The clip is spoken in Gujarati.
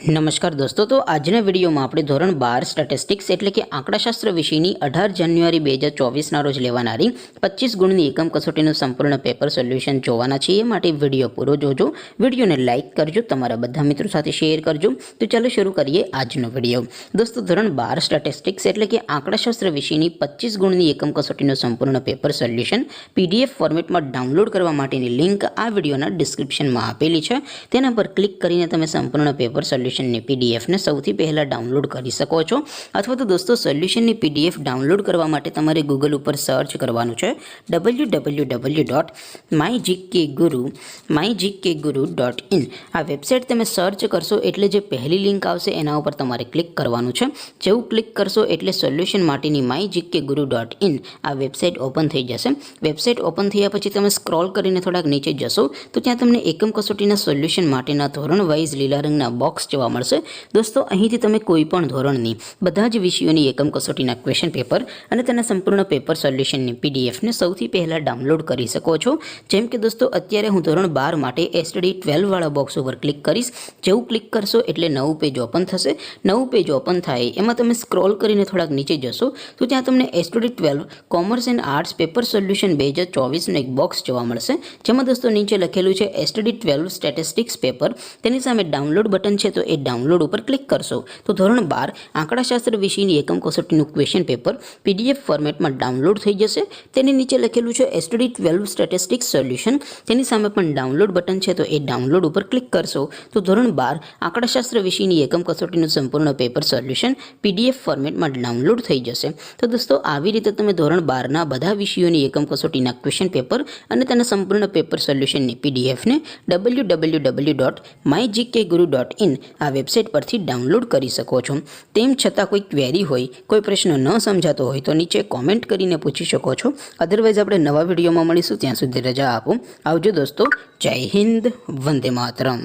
નમસ્કાર દોસ્તો, તો આજના વિડીયોમાં આપણે ધોરણ 12 સ્ટેટિસ્ટિક્સ એટલે કે આંકડાશાસ્ત્ર વિષયની 18 જાન્યુઆરી 2024ના રોજ લેવાનારી 25 ગુણની એકમ કસોટીનું સંપૂર્ણ પેપર સોલ્યુશન જોવાના છીએ। માટે વિડીયો પૂરો જોજો, વિડીયોને લાઇક કરજો, તમારા બધા મિત્રો સાથે શેર કરજો। તો ચાલો શરૂ કરીએ આજનો વિડીયો। દોસ્તો, ધોરણ 12 સ્ટેટિસ્ટિક્સ એટલે કે આંકડાશાસ્ત્ર વિષયની 25 ગુણની એકમ કસોટીનું સંપૂર્ણ પેપર સોલ્યુશન PDF ફોર્મેટમાં ડાઉનલોડ કરવા માટેની લિંક આ વિડીયોના ડિસ્ક્રિપ્શનમાં આપેલી છે। તેના પર ક્લિક કરીને તમે સંપૂર્ણ પેપર સોલ્યુશન PDF ને સૌથી પહેલા ડાઉનલોડ કરી શકો છો। અથવા તો દોસ્તો, સોલ્યુશનની PDF ડાઉનલોડ કરવા માટે તમારે ગૂગલ ઉપર સર્ચ કરવાનું છે www.mygkguru.in। આ વેબસાઇટ તમે સર્ચ કરશો એટલે જે પહેલી લિંક આવશે એના ઉપર તમારે ક્લિક કરવાનું છે। જેવું ક્લિક કરશો એટલે સોલ્યુશન માટેની mygkguru.in આ વેબસાઇટ ઓપન થઈ જશે। વેબસાઇટ ઓપન થયા પછી તમે સ્ક્રોલ કરીને થોડાક નીચે જશો તો ત્યાં તમને એકમ કસોટીના સોલ્યુશન માટેના ધોરણ વાઇઝ લીલા રંગના બોક્સ જોવા મળશે। દોસ્તો, અહીંથી તમે કોઈ પણ ધોરણની બધા જ વિષયોની એકમ કસોટીના ક્વેશ્ચન પેપર અને તેના સંપૂર્ણ પેપર સોલ્યુશનની PDF ને સૌથી પહેલાં ડાઉનલોડ કરી શકો છો। જેમ કે દોસ્તો, અત્યારે હું ધોરણ 12 માટે STD 12 વાળા બોક્સ ઉપર ક્લિક કરીશ। જેવું ક્લિક કરશો એટલે નવું પેજ ઓપન થશે। નવું પેજ ઓપન થાય એમાં તમે સ્ક્રોલ કરીને થોડાક નીચે જશો તો ત્યાં તમને STD 12 commerce and arts paper solution 2024નું એક બોક્સ જોવા મળશે। જેમાં દોસ્તો નીચે લખેલું છે STD 12 સ્ટેટિસ્ટિક્સ પેપર, તેની સામે ડાઉનલોડ બટન છે તો એ ડાઉનલોડ ઉપર ક્લિક કરશો તો ધોરણ 12 આંકડાશાસ્ત્ર વિષયની એકમ કસોટીનું ક્વેશ્ચન પેપર PDF ફોર્મેટમાં ડાઉનલોડ થઈ જશે। તેની નીચે લખેલું છે STD 12 સ્ટેટિસ્ટિક્સ સોલ્યુશન, તેની સામે પણ ડાઉનલોડ બટન છે તો એ ડાઉનલોડ ઉપર ક્લિક કરશો તો ધોરણ 12 આંકડાશાસ્ત્ર વિષયની એકમ કસોટીનું સંપૂર્ણ પેપર સોલ્યુશન PDF ફોર્મેટમાં ડાઉનલોડ થઈ જશે। તો દોસ્તો, આવી રીતે તમે ધોરણ 12ના બધા વિષયોની એકમ કસોટીના ક્વેશ્ચન પેપર અને તેના સંપૂર્ણ પેપર સોલ્યુશનની PDF ને www.mygkguru.in આ વેબસાઇટ પરથી ડાઉનલોડ કરી શકો છો। તેમ છતાં કોઈ ક્વેરી હોય, કોઈ પ્રશ્ન ન સમજાતો હોય તો નીચે કોમેન્ટ કરીને પૂછી શકો છો। અધરવાઇઝ આપણે નવા વિડીયોમાં મળીશું, ત્યાં સુધી રજા આપો। આવજો દોસ્તો, જય હિન્દ, વંદે માતરમ।